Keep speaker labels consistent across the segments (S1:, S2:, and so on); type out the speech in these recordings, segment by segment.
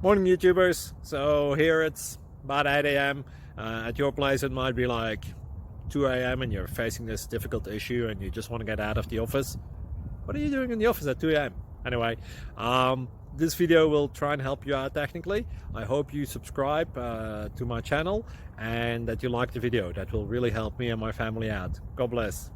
S1: Morning YouTubers. So here it's about 8 a.m. At your place it might be like 2 a.m. and you're facing this difficult issue and you just want to get out of the office. What are you doing in the office at 2 a.m.? Anyway, this video will try and help you out technically. I hope you subscribe to my channel and that you like the video. That will really help me and my family out. God bless.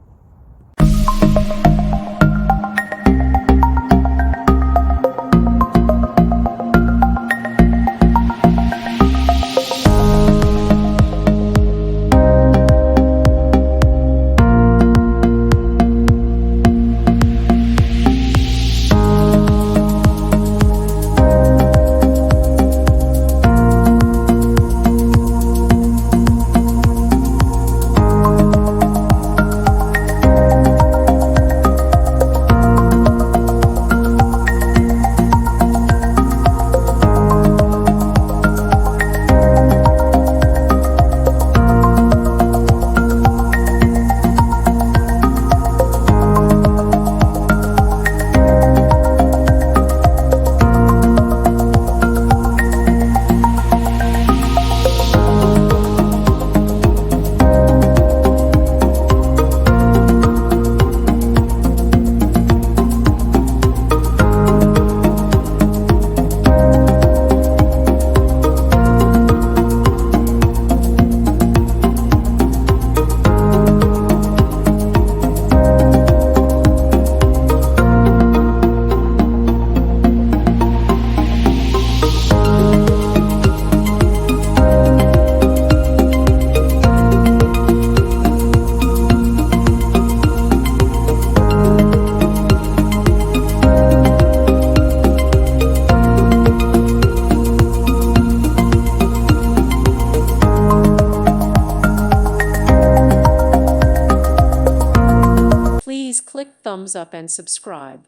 S2: Please click thumbs up and subscribe.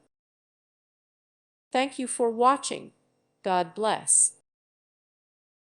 S2: Thank you for watching. God bless.